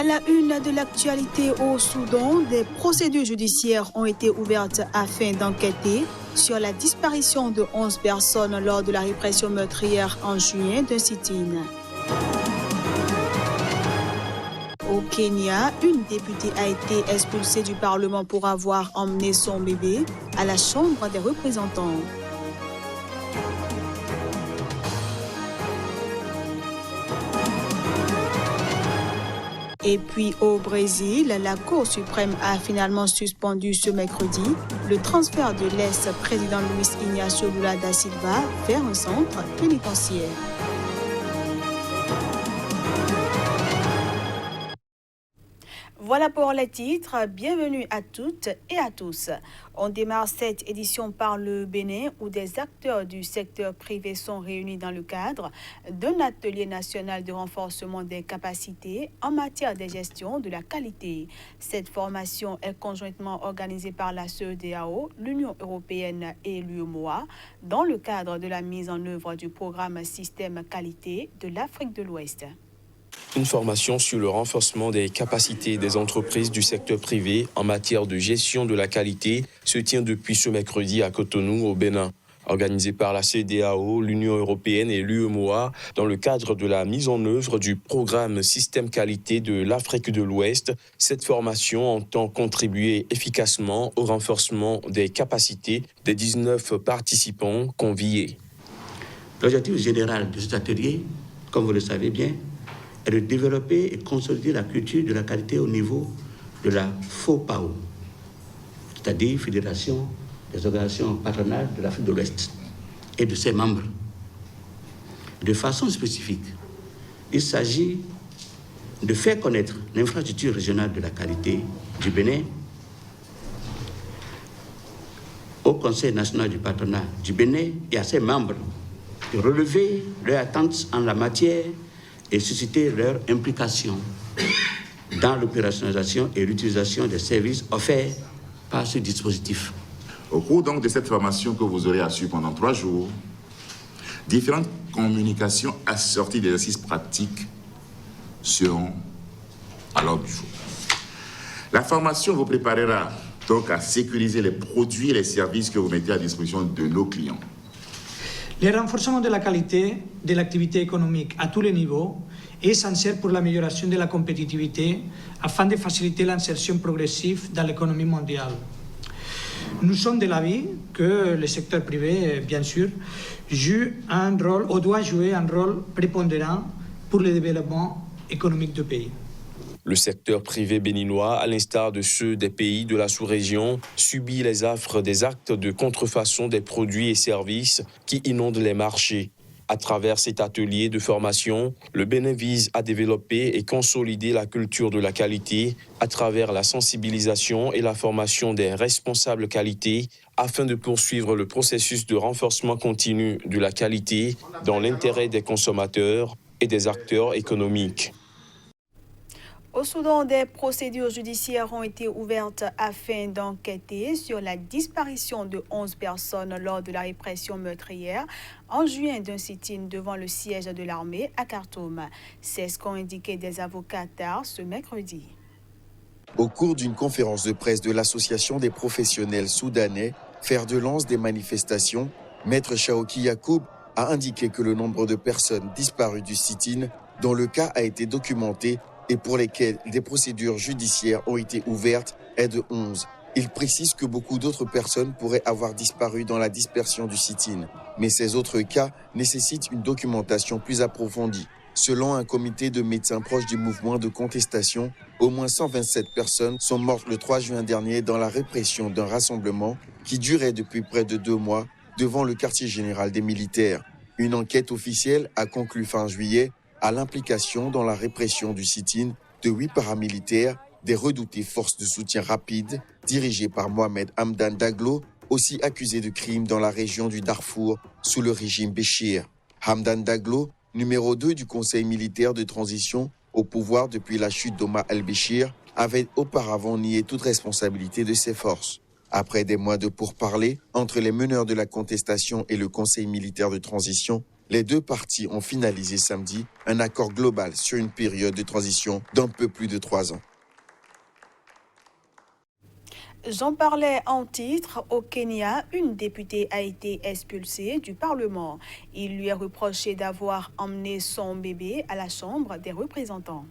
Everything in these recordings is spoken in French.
À la une de l'actualité au Soudan, des procédures judiciaires ont été ouvertes afin d'enquêter sur la disparition de 11 personnes lors de la répression meurtrière en juin d'un sit-in. Au Kenya, une députée a été expulsée du Parlement pour avoir emmené son bébé à la Chambre des représentants. Et puis au Brésil, la Cour suprême a finalement suspendu ce mercredi le transfert de l'ex-président Luiz Inácio Lula da Silva vers un centre pénitentiaire. Voilà pour les titres. Bienvenue à toutes et à tous. On démarre cette édition par le Bénin où des acteurs du secteur privé sont réunis dans le cadre d'un atelier national de renforcement des capacités en matière de gestion de la qualité. Cette formation est conjointement organisée par la CEDEAO, l'Union européenne et l'UEMOA dans le cadre de la mise en œuvre du programme Système Qualité de l'Afrique de l'Ouest. Une formation sur le renforcement des capacités des entreprises du secteur privé en matière de gestion de la qualité se tient depuis ce mercredi à Cotonou, au Bénin. Organisée par la CEDEAO, l'Union européenne et l'UEMOA dans le cadre de la mise en œuvre du programme Système Qualité de l'Afrique de l'Ouest, cette formation entend contribuer efficacement au renforcement des capacités des 19 participants conviés. L'objectif général de cet atelier, comme vous le savez bien, est de développer et consolider la culture de la qualité au niveau de la FOPAO, c'est-à-dire Fédération des organisations patronales de l'Afrique de l'Ouest et de ses membres. De façon spécifique, il s'agit de faire connaître l'infrastructure régionale de la qualité du Bénin au Conseil national du patronat du Bénin et à ses membres, de relever leurs attentes en la matière et susciter leur implication dans l'opérationnalisation et l'utilisation des services offerts par ce dispositif. Au cours donc de cette formation que vous aurez assurée pendant 3 jours, différentes communications assorties d'exercices pratiques seront à l'ordre du jour. La formation vous préparera donc à sécuriser les produits et les services que vous mettez à disposition de nos clients. Le renforcement de la qualité de l'activité économique à tous les niveaux est essentiel pour l'amélioration de la compétitivité afin de faciliter l'insertion progressive dans l'économie mondiale. Nous sommes de l'avis que le secteur privé, bien sûr, doit jouer un rôle prépondérant pour le développement économique du pays. Le secteur privé béninois, à l'instar de ceux des pays de la sous-région, subit les affres des actes de contrefaçon des produits et services qui inondent les marchés. À travers cet atelier de formation, le Bénin vise à développer et consolider la culture de la qualité à travers la sensibilisation et la formation des responsables qualité afin de poursuivre le processus de renforcement continu de la qualité dans l'intérêt des consommateurs et des acteurs économiques. Au Soudan, des procédures judiciaires ont été ouvertes afin d'enquêter sur la disparition de 11 personnes lors de la répression meurtrière en juin d'un sit-in devant le siège de l'armée à Khartoum. C'est ce qu'ont indiqué des avocats tard ce mercredi. Au cours d'une conférence de presse de l'Association des professionnels soudanais, fer de lance des manifestations, Maître Chaouki Yacoub a indiqué que le nombre de personnes disparues du sit-in, dont le cas a été documenté, et pour lesquels des procédures judiciaires ont été ouvertes est de 11. Il précise que beaucoup d'autres personnes pourraient avoir disparu dans la dispersion du sit-in, mais ces autres cas nécessitent une documentation plus approfondie. Selon un comité de médecins proches du mouvement de contestation, au moins 127 personnes sont mortes le 3 juin dernier dans la répression d'un rassemblement qui durait depuis près de 2 mois devant le quartier général des militaires. Une enquête officielle a conclu fin juillet à l'implication dans la répression du sit-in de 8 paramilitaires des redoutées forces de soutien rapide dirigées par Mohamed Hamdan Daglo, aussi accusé de crimes dans la région du Darfour sous le régime Béchir. Hamdan Daglo, numéro 2 du Conseil militaire de transition au pouvoir depuis la chute d'Omar el-Béchir, avait auparavant nié toute responsabilité de ses forces. Après des mois de pourparlers entre les meneurs de la contestation et le Conseil militaire de transition, Les deux parties ont finalisé samedi un accord global sur une période de transition d'un peu plus de 3 ans. J'en parlais en titre. Au Kenya, une députée a été expulsée du Parlement. Il lui est reproché d'avoir emmené son bébé à la Chambre des représentants.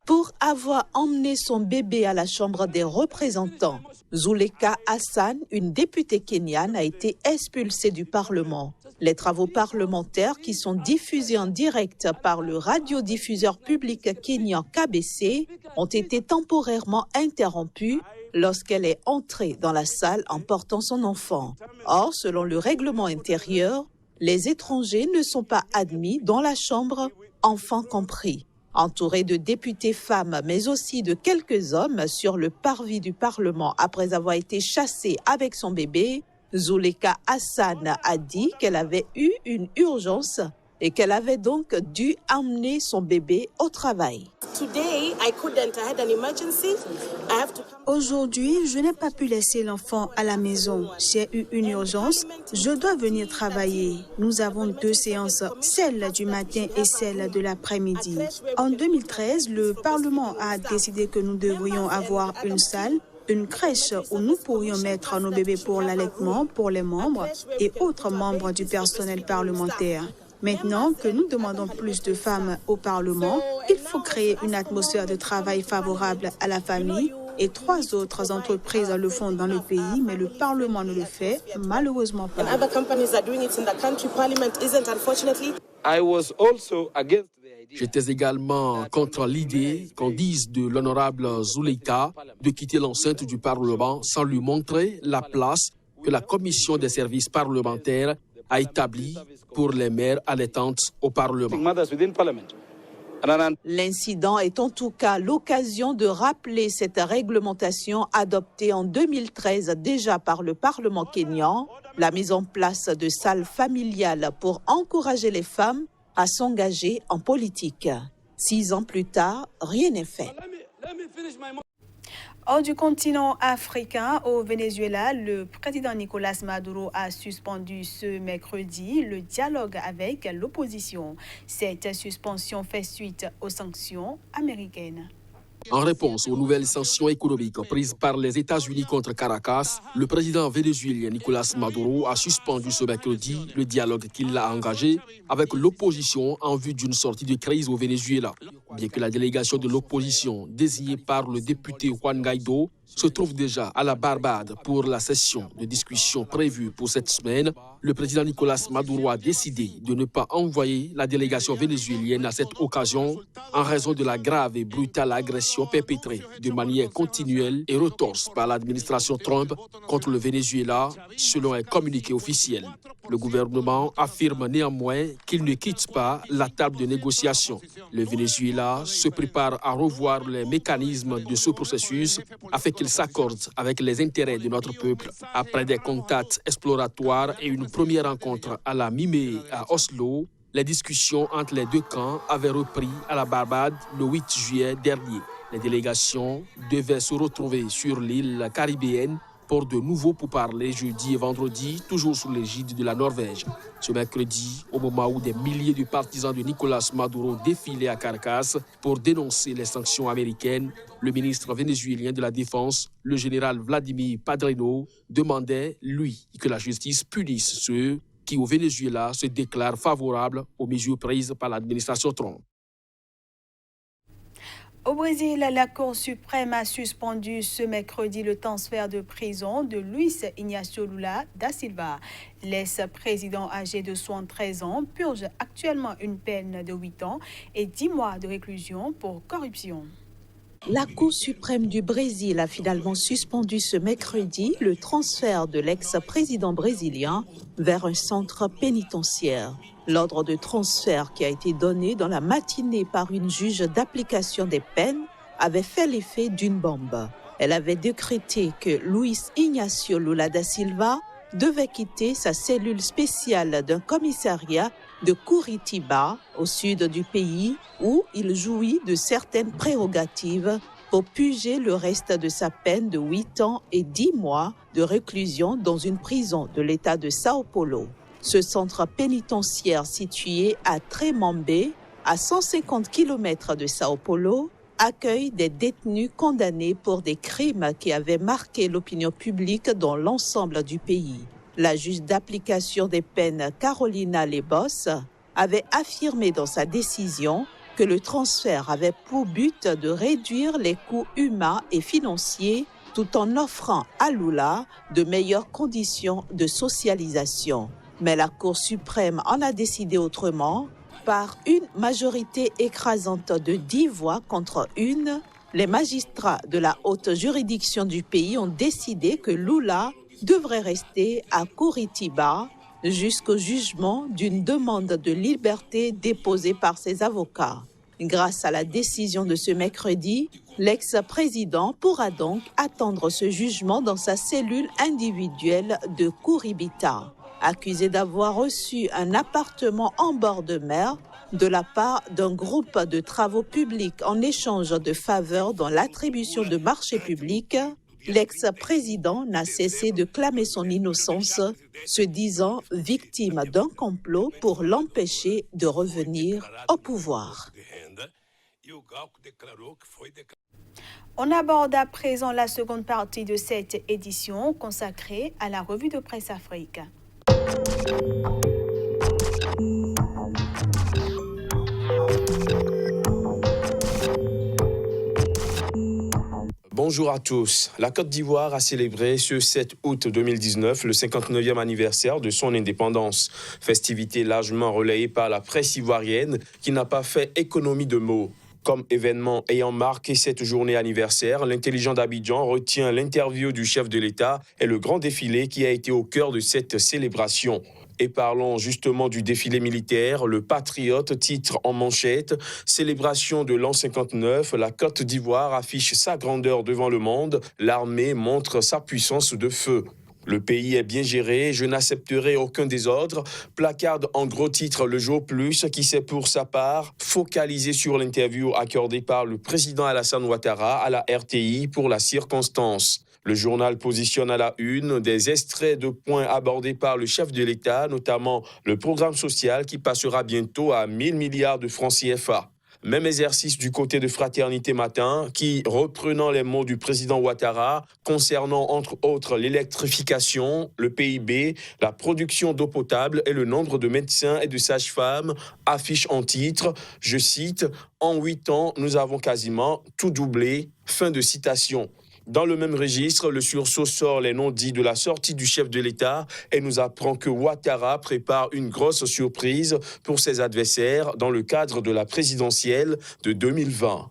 Pour avoir emmené son bébé à la Chambre des représentants, Zuleka Hassan, une députée kenyane, a été expulsée du Parlement. Les travaux parlementaires, qui sont diffusés en direct par le radiodiffuseur public kenyan KBC, ont été temporairement interrompus lorsqu'elle est entrée dans la salle en portant son enfant. Or, selon le règlement intérieur, les étrangers ne sont pas admis dans la Chambre, enfants compris. Entourée de députés femmes, mais aussi de quelques hommes sur le parvis du Parlement après avoir été chassée avec son bébé, Zuleka Hassan a dit qu'elle avait eu une urgence et qu'elle avait donc dû emmener son bébé au travail. Aujourd'hui, je n'ai pas pu laisser l'enfant à la maison. J'ai eu une urgence. Je dois venir travailler. Nous avons 2 séances, celle du matin et celle de l'après-midi. En 2013, le Parlement a décidé que nous devrions avoir une salle, une crèche où nous pourrions mettre nos bébés pour l'allaitement pour les membres et autres membres du personnel parlementaire. Maintenant que nous demandons plus de femmes au Parlement, il faut créer une atmosphère de travail favorable à la famille et 3 autres entreprises le font dans le pays, mais le Parlement ne le fait malheureusement pas. J'étais également contre l'idée qu'on dise de l'honorable Zuleka de quitter l'enceinte du Parlement sans lui montrer la place que la Commission des services parlementaires a établie pour les mères allaitantes au Parlement. L'incident est en tout cas l'occasion de rappeler cette réglementation adoptée en 2013 déjà par le Parlement kényan, la mise en place de salles familiales pour encourager les femmes à s'engager en politique. 6 ans plus tard, rien n'est fait. Hors du continent africain, au Venezuela, le président Nicolas Maduro a suspendu ce mercredi le dialogue avec l'opposition. Cette suspension fait suite aux sanctions américaines. En réponse aux nouvelles sanctions économiques prises par les États-Unis contre Caracas, le président vénézuélien Nicolas Maduro a suspendu ce mercredi le dialogue qu'il a engagé avec l'opposition en vue d'une sortie de crise au Venezuela. Bien que la délégation de l'opposition désignée par le député Juan Guaidó se trouve déjà à la Barbade pour la session de discussion prévue pour cette semaine, le président Nicolas Maduro a décidé de ne pas envoyer la délégation vénézuélienne à cette occasion en raison de la grave et brutale agression perpétrée de manière continuelle et retorse par l'administration Trump contre le Venezuela, selon un communiqué officiel. Le gouvernement affirme néanmoins qu'il ne quitte pas la table de négociation. Le Venezuela se prépare à revoir les mécanismes de ce processus afin qu'il s'accorde avec les intérêts de notre peuple. Après des contacts exploratoires et une première rencontre à la mi-mai à Oslo, les discussions entre les deux camps avaient repris à la Barbade le 8 juillet dernier. Les délégations devaient se retrouver sur l'île caribéenne pour de nouveaux pourparlers jeudi et vendredi, toujours sous l'égide de la Norvège. Ce mercredi, au moment où des milliers de partisans de Nicolas Maduro défilaient à Caracas pour dénoncer les sanctions américaines, le ministre vénézuélien de la Défense, le général Vladimir Padrino, demandait, lui, que la justice punisse ceux qui, au Venezuela, se déclarent favorables aux mesures prises par l'administration Trump. Au Brésil, la Cour suprême a suspendu ce mercredi le transfert de prison de Luiz Inácio Lula da Silva. L'ex-président âgé de 73 ans purge actuellement une peine de 8 ans et 10 mois de réclusion pour corruption. La Cour suprême du Brésil a finalement suspendu ce mercredi le transfert de l'ex-président brésilien vers un centre pénitentiaire. L'ordre de transfert qui a été donné dans la matinée par une juge d'application des peines avait fait l'effet d'une bombe. Elle avait décrété que Luiz Inácio Lula da Silva devait quitter sa cellule spéciale d'un commissariat de Curitiba, au sud du pays, où il jouit de certaines prérogatives pour purger le reste de sa peine de 8 ans et 10 mois de réclusion dans une prison de l'État de Sao Paulo. Ce centre pénitentiaire situé à Tremembé, à 150 km de Sao Paulo, accueille des détenus condamnés pour des crimes qui avaient marqué l'opinion publique dans l'ensemble du pays. La juge d'application des peines Carolina Lebos avait affirmé dans sa décision que le transfert avait pour but de réduire les coûts humains et financiers tout en offrant à Lula de meilleures conditions de socialisation. Mais la Cour suprême en a décidé autrement. Par une majorité écrasante de 10 voix contre une, les magistrats de la haute juridiction du pays ont décidé que Lula devrait rester à Curitiba jusqu'au jugement d'une demande de liberté déposée par ses avocats. Grâce à la décision de ce mercredi, l'ex-président pourra donc attendre ce jugement dans sa cellule individuelle de Curitiba. Accusé d'avoir reçu un appartement en bord de mer de la part d'un groupe de travaux publics en échange de faveurs dans l'attribution de marchés publics, l'ex-président n'a cessé de clamer son innocence, se disant victime d'un complot pour l'empêcher de revenir au pouvoir. On aborde à présent la seconde partie de cette édition consacrée à la revue de presse Afrique. Bonjour à tous. La Côte d'Ivoire a célébré ce 7 août 2019 le 59e anniversaire de son indépendance. Festivité largement relayée par la presse ivoirienne qui n'a pas fait économie de mots. Comme événement ayant marqué cette journée anniversaire, l'intelligent d'Abidjan retient l'interview du chef de l'État et le grand défilé qui a été au cœur de cette célébration. Et parlons justement du défilé militaire. Le Patriote titre en manchette « Célébration de l'an 59, la Côte d'Ivoire affiche sa grandeur devant le monde, l'armée montre sa puissance de feu ». Le pays est bien géré, je n'accepterai aucun désordre. Placarde en gros titre Le Jour Plus qui s'est pour sa part focalisé sur l'interview accordée par le président Alassane Ouattara à la RTI pour la circonstance. Le journal positionne à la une des extraits de points abordés par le chef de l'État, notamment le programme social qui passera bientôt à 1000 milliards de francs CFA. Même exercice du côté de Fraternité Matin qui, reprenant les mots du président Ouattara, concernant entre autres l'électrification, le PIB, la production d'eau potable et le nombre de médecins et de sages-femmes, affiche en titre, je cite, « En 8 ans, nous avons quasiment tout doublé », fin de citation. Dans le même registre, le sursaut sort les non-dits de la sortie du chef de l'État et nous apprend que Ouattara prépare une grosse surprise pour ses adversaires dans le cadre de la présidentielle de 2020.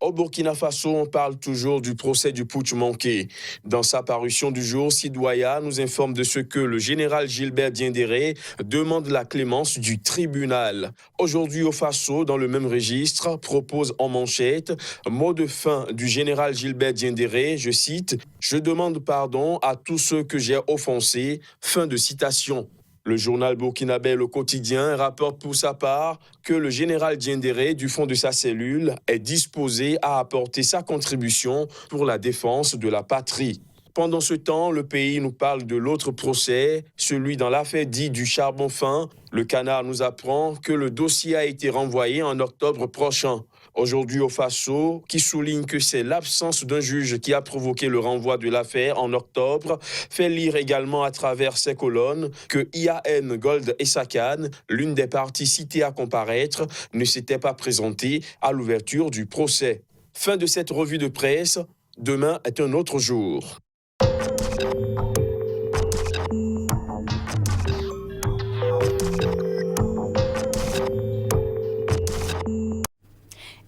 Au Burkina Faso, on parle toujours du procès du putsch manqué. Dans sa parution du jour, Sidoya nous informe de ce que le général Gilbert Diendéré demande la clémence du tribunal. Aujourd'hui au Faso, dans le même registre, propose en manchette mot de fin du général Gilbert Diendéré, je cite, « Je demande pardon à tous ceux que j'ai offensés », fin de citation. Le journal burkinabé Le Quotidien rapporte pour sa part que le général Diendéré, du fond de sa cellule, est disposé à apporter sa contribution pour la défense de la patrie. Pendant ce temps, le pays nous parle de l'autre procès, celui dans l'affaire dite du charbon fin. Le Canard nous apprend que le dossier a été renvoyé en octobre prochain. Aujourd'hui au Faso, qui souligne que c'est l'absence d'un juge qui a provoqué le renvoi de l'affaire en octobre, fait lire également à travers ses colonnes que IAN, Gold et Sakan, l'une des parties citées à comparaître, ne s'était pas présentée à l'ouverture du procès. Fin de cette revue de presse, demain est un autre jour.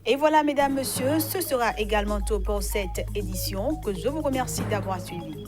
Et voilà, mesdames, messieurs, ce sera également tout pour cette édition que je vous remercie d'avoir suivi.